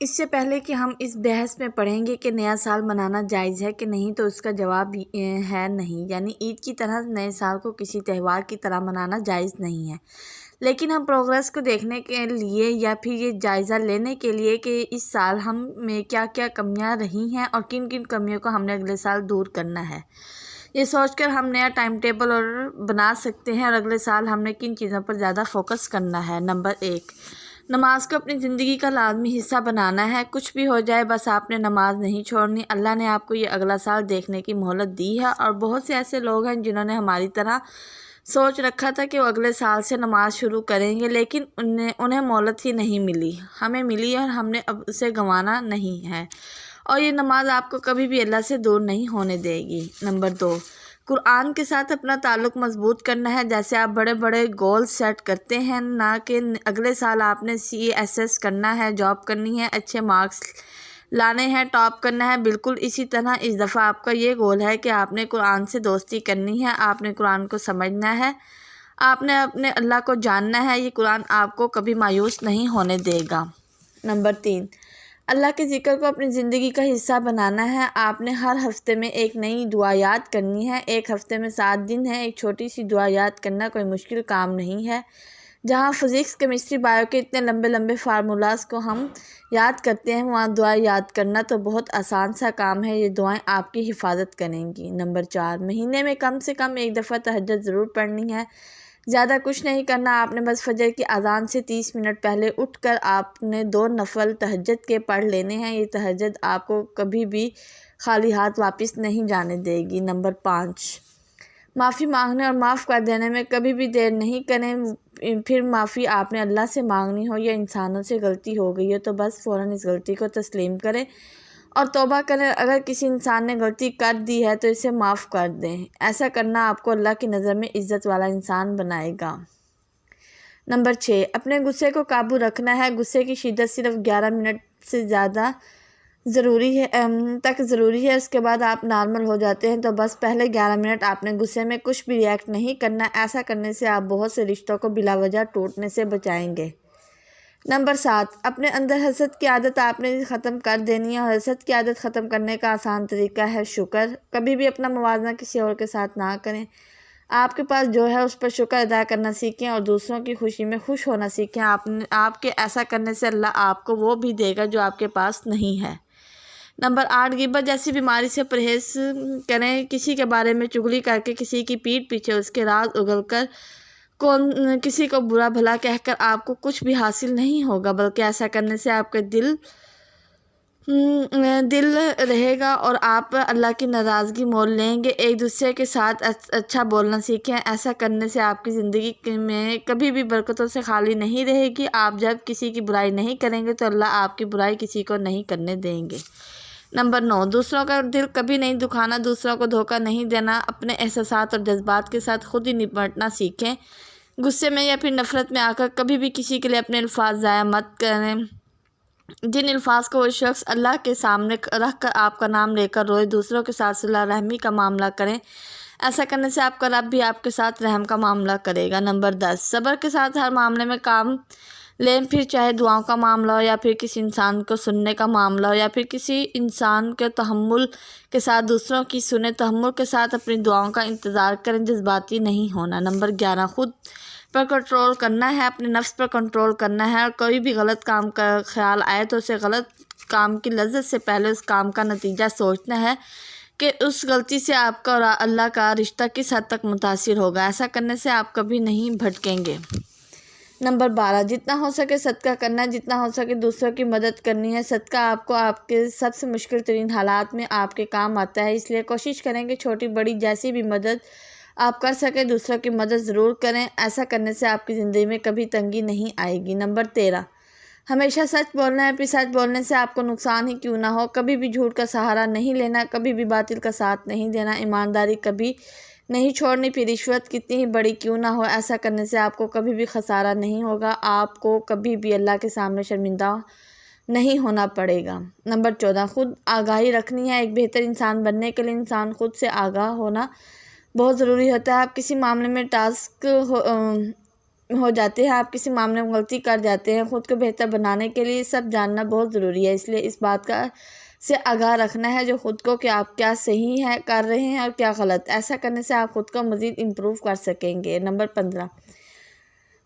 اس سے پہلے کہ ہم اس بحث میں پڑھیں گے کہ نیا سال منانا جائز ہے کہ نہیں، تو اس کا جواب ہے نہیں، یعنی عید کی طرح نئے سال کو کسی تہوار کی طرح منانا جائز نہیں ہے۔ لیکن ہم پروگریس کو دیکھنے کے لیے یا پھر یہ جائزہ لینے کے لیے کہ اس سال ہم میں کیا کیا کمیاں رہی ہیں اور کن کن کمیوں کو ہم نے اگلے سال دور کرنا ہے، یہ سوچ کر ہم نیا ٹائم ٹیبل اور بنا سکتے ہیں اور اگلے سال ہم نے کن چیزوں پر زیادہ فوکس کرنا ہے۔ نمبر 1، نماز کو اپنی زندگی کا لازمی حصہ بنانا ہے۔ کچھ بھی ہو جائے بس آپ نے نماز نہیں چھوڑنی۔ اللہ نے آپ کو یہ اگلا سال دیکھنے کی مہلت دی ہے، اور بہت سے ایسے لوگ ہیں جنہوں نے ہماری طرح سوچ رکھا تھا کہ وہ اگلے سال سے نماز شروع کریں گے، لیکن انہیں مہلت ہی نہیں ملی۔ ہمیں ملی اور ہم نے اب اسے گنوانا نہیں ہے، اور یہ نماز آپ کو کبھی بھی اللہ سے دور نہیں ہونے دے گی۔ نمبر 2، قرآن کے ساتھ اپنا تعلق مضبوط کرنا ہے۔ جیسے آپ بڑے بڑے گول سیٹ کرتے ہیں، نہ کہ اگلے سال آپ نے CSS کرنا ہے، جاب کرنی ہے، اچھے مارکس لانے ہیں، ٹاپ کرنا ہے، بالکل اسی طرح اس دفعہ آپ کا یہ گول ہے کہ آپ نے قرآن سے دوستی کرنی ہے، آپ نے قرآن کو سمجھنا ہے، آپ نے اپنے اللہ کو جاننا ہے۔ یہ قرآن آپ کو کبھی مایوس نہیں ہونے دے گا۔ نمبر 3، اللہ کے ذکر کو اپنی زندگی کا حصہ بنانا ہے۔ آپ نے ہر ہفتے میں ایک نئی دعا یاد کرنی ہے۔ ایک ہفتے میں 7 دن ہے، ایک چھوٹی سی دعا یاد کرنا کوئی مشکل کام نہیں ہے۔ جہاں فزکس، کیمسٹری، بایو کے اتنے لمبے لمبے فارمولاز کو ہم یاد کرتے ہیں، وہاں دعا یاد کرنا تو بہت آسان سا کام ہے۔ یہ دعائیں آپ کی حفاظت کریں گی۔ نمبر 4، مہینے میں کم سے کم ایک دفعہ تہجد ضرور پڑھنی ہے۔ زیادہ کچھ نہیں کرنا، آپ نے بس فجر کی اذان سے 30 منٹ پہلے اٹھ کر آپ نے 2 نفل تہجد کے پڑھ لینے ہیں۔ یہ تہجد آپ کو کبھی بھی خالی ہاتھ واپس نہیں جانے دے گی۔ نمبر 5، معافی مانگنے اور معاف کر دینے میں کبھی بھی دیر نہیں کریں۔ پھر معافی آپ نے اللہ سے مانگنی ہو یا انسانوں سے غلطی ہو گئی ہو تو بس فوراً اس غلطی کو تسلیم کریں اور توبہ کریں۔ اگر کسی انسان نے غلطی کر دی ہے تو اسے معاف کر دیں۔ ایسا کرنا آپ کو اللہ کی نظر میں عزت والا انسان بنائے گا۔ نمبر 6، اپنے غصے کو قابو رکھنا ہے۔ غصے کی شدت صرف 11 منٹ سے زیادہ ضروری ہے، اس کے بعد آپ نارمل ہو جاتے ہیں، تو بس پہلے 11 منٹ آپ نے غصے میں کچھ بھی ریئیکٹ نہیں کرنا۔ ایسا کرنے سے آپ بہت سے رشتوں کو بلا وجہ ٹوٹنے سے بچائیں گے۔ نمبر 7، اپنے اندر حسد کی عادت آپ نے ختم کر دینی ہے، اور حسد کی عادت ختم کرنے کا آسان طریقہ ہے شکر۔ کبھی بھی اپنا موازنہ کسی اور کے ساتھ نہ کریں۔ آپ کے پاس جو ہے اس پر شکر ادا کرنا سیکھیں اور دوسروں کی خوشی میں خوش ہونا سیکھیں۔ آپ کے ایسا کرنے سے اللہ آپ کو وہ بھی دے گا جو آپ کے پاس نہیں ہے۔ نمبر 8، غیبت جیسی بیماری سے پرہیز کریں۔ کسی کے بارے میں چغلی کر کے، کسی کی پیٹھ پیچھے اس کے راز اگل کر، کسی کو برا بھلا کہہ کر آپ کو کچھ بھی حاصل نہیں ہوگا، بلکہ ایسا کرنے سے آپ کا دل رہے گا اور آپ اللہ کی ناراضگی مول لیں گے۔ ایک دوسرے کے ساتھ اچھا بولنا سیکھیں۔ ایسا کرنے سے آپ کی زندگی میں کبھی بھی برکتوں سے خالی نہیں رہے گی۔ آپ جب کسی کی برائی نہیں کریں گے تو اللہ آپ کی برائی کسی کو نہیں کرنے دیں گے۔ نمبر 9، دوسروں کا دل کبھی نہیں دکھانا، دوسروں کو دھوکہ نہیں دینا۔ اپنے احساسات اور جذبات کے ساتھ خود ہی نپٹنا سیکھیں۔ غصے میں یا پھر نفرت میں آ کر کبھی بھی کسی کے لیے اپنے الفاظ ضائع مت کریں۔ جن الفاظ کو وہ شخص اللہ کے سامنے رکھ کر آپ کا نام لے کر روئے، دوسروں کے ساتھ صلہ رحمی کا معاملہ کریں۔ ایسا کرنے سے آپ کا رب بھی آپ کے ساتھ رحم کا معاملہ کرے گا۔ نمبر 10، صبر کے ساتھ ہر معاملے میں کام لیں، پھر چاہے دعاؤں کا معاملہ ہو یا پھر کسی انسان کو سننے کا معاملہ ہو یا پھر کسی انسان کے تحمل کے ساتھ دوسروں کی سنیں۔ تحمل کے ساتھ اپنی دعاؤں کا انتظار کریں، جذباتی نہیں ہونا۔ نمبر 11، خود پر کنٹرول کرنا ہے، اپنے نفس پر کنٹرول کرنا ہے، اور کوئی بھی غلط کام کا خیال آئے تو اسے غلط کام کی لذت سے پہلے اس کام کا نتیجہ سوچنا ہے کہ اس غلطی سے آپ کا اور اللہ کا رشتہ کس حد تک متاثر ہوگا۔ ایسا کرنے سے آپ کبھی نہیں بھٹکیں گے۔ نمبر 12، جتنا ہو سکے صدقہ کرنا ہے، جتنا ہو سکے دوسروں کی مدد کرنی ہے۔ صدقہ آپ کو آپ کے سب سے مشکل ترین حالات میں آپ کے کام آتا ہے، اس لیے کوشش کریں کہ چھوٹی بڑی جیسی بھی مدد آپ کر سکیں دوسروں کی مدد ضرور کریں۔ ایسا کرنے سے آپ کی زندگی میں کبھی تنگی نہیں آئے گی۔ نمبر 13، ہمیشہ سچ بولنا ہے، پھر سچ بولنے سے آپ کو نقصان ہی کیوں نہ ہو۔ کبھی بھی جھوٹ کا سہارا نہیں لینا، کبھی بھی باطل کا ساتھ نہیں دینا، ایمانداری کبھی نہیں چھوڑنی، پھر رشوت کتنی ہی بڑی کیوں نہ ہو۔ ایسا کرنے سے آپ کو کبھی بھی خسارہ نہیں ہوگا، آپ کو کبھی بھی اللہ کے سامنے شرمندہ نہیں ہونا پڑے گا۔ نمبر 14، خود آگاہی رکھنی ہے۔ ایک بہتر انسان بننے کے لیے انسان خود سے آگاہ ہونا بہت ضروری ہوتا ہے۔ آپ کسی معاملے میں ہو جاتے ہیں، آپ کسی معاملے میں غلطی کر جاتے ہیں۔ خود کو بہتر بنانے کے لیے سب جاننا بہت ضروری ہے، اس لیے اس بات سے آگاہ رکھنا ہے جو خود کو کہ آپ کیا صحیح ہے کر رہے ہیں اور کیا غلط۔ ایسا کرنے سے آپ خود کو مزید امپروو کر سکیں گے۔ نمبر 15،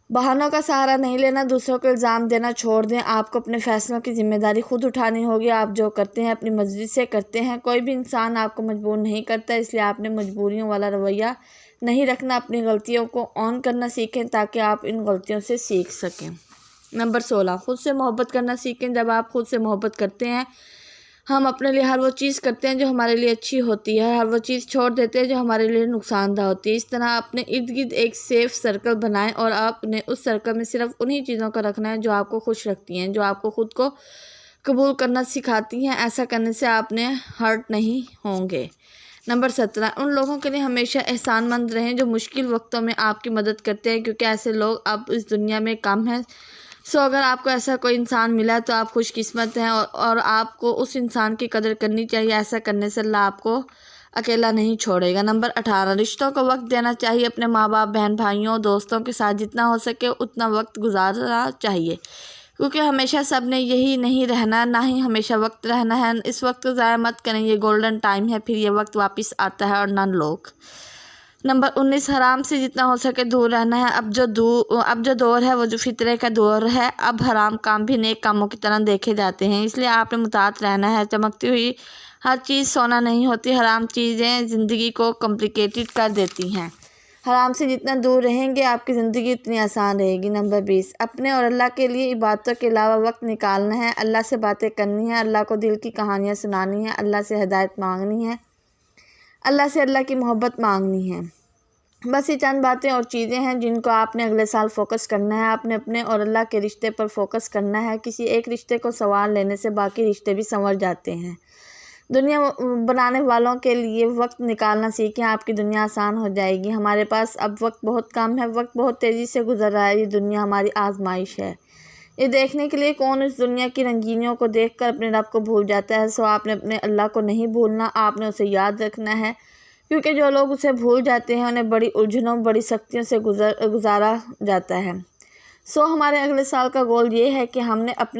بہانوں کا سہارا نہیں لینا، دوسروں کو الزام دینا چھوڑ دیں۔ آپ کو اپنے فیصلوں کی ذمہ داری خود اٹھانی ہوگی۔ آپ جو کرتے ہیں اپنی مرضی سے کرتے ہیں، کوئی بھی انسان آپ کو مجبور نہیں کرتا، اس لیے آپ نے مجبوریوں والا رویہ نہیں رکھنا۔ اپنی غلطیوں کو اون کرنا سیکھیں تاکہ آپ ان غلطیوں سے سیکھ سکیں۔ نمبر 16، خود سے محبت کرنا سیکھیں۔ جب آپ خود سے محبت کرتے ہیں، ہم اپنے لیے ہر وہ چیز کرتے ہیں جو ہمارے لیے اچھی ہوتی ہے، ہر وہ چیز چھوڑ دیتے ہیں جو ہمارے لیے نقصان دہ ہوتی ہے۔ اس طرح اپنے ارد گرد ایک سیف سرکل بنائیں اور آپ نے اس سرکل میں صرف انہی چیزوں کا رکھنا ہے جو آپ کو خوش رکھتی ہیں، جو آپ کو خود کو قبول کرنا سکھاتی ہیں۔ ایسا کرنے سے آپ نے ہرٹ نہیں ہوں گے۔ نمبر 17، ان لوگوں کے لیے ہمیشہ احسان مند رہیں جو مشکل وقتوں میں آپ کی مدد کرتے ہیں، کیونکہ ایسے لوگ اب اس دنیا میں کم ہیں۔ اگر آپ کو ایسا کوئی انسان ملا تو آپ خوش قسمت ہیں اور آپ کو اس انسان کی قدر کرنی چاہیے۔ ایسا کرنے سے اللہ آپ کو اکیلا نہیں چھوڑے گا۔ نمبر 18، رشتوں کو وقت دینا چاہیے۔ اپنے ماں باپ، بہن بھائیوں، دوستوں کے ساتھ جتنا ہو سکے اتنا وقت گزارنا چاہیے، کیونکہ ہمیشہ سب نے یہی نہیں رہنا، نہ ہی ہمیشہ وقت رہنا ہے۔ اس وقت کو ضائع مت کریں، یہ گولڈن ٹائم ہے، پھر یہ وقت واپس آتا ہے اور نہ لوگ۔ نمبر 19، حرام سے جتنا ہو سکے دور رہنا ہے۔ اب جو دور ہے وہ جو فطرے کا دور ہے، اب حرام کام بھی نیک کاموں کی طرح دیکھے جاتے ہیں، اس لیے آپ نے مطاعت رہنا ہے۔ چمکتی ہوئی ہر چیز سونا نہیں ہوتی، حرام چیزیں زندگی کو کمپلیکیٹڈ کر دیتی ہیں۔ حرام سے جتنا دور رہیں گے آپ کی زندگی اتنی آسان رہے گی۔ نمبر 20، اپنے اور اللہ کے لیے عبادتوں کے علاوہ وقت نکالنا ہے۔ اللہ سے باتیں کرنی ہیں، اللہ کو دل کی کہانیاں سنانی ہیں، اللہ سے ہدایت مانگنی ہے، اللہ سے اللہ کی محبت مانگنی ہے۔ بس یہ چند باتیں اور چیزیں ہیں جن کو آپ نے اگلے سال فوکس کرنا ہے۔ آپ نے اپنے اور اللہ کے رشتے پر فوکس کرنا ہے۔ کسی ایک رشتے کو سنوار لینے سے باقی رشتے بھی سنور جاتے ہیں۔ دنیا بنانے والوں کے لیے وقت نکالنا سیکھیں، آپ کی دنیا آسان ہو جائے گی۔ ہمارے پاس اب وقت بہت کم ہے، وقت بہت تیزی سے گزر رہا ہے، یہ دنیا ہماری آزمائش ہے۔ یہ دیکھنے کے لیے کون اس دنیا کی رنگینیوں کو دیکھ کر اپنے رب کو بھول جاتا ہے۔ آپ نے اپنے اللہ کو نہیں بھولنا، آپ نے اسے یاد رکھنا ہے، کیونکہ جو لوگ اسے بھول جاتے ہیں انہیں بڑی الجھنوں، بڑی سختیوں سے گزارا جاتا ہے۔ ہمارے اگلے سال کا گول یہ ہے کہ ہم نے اپنے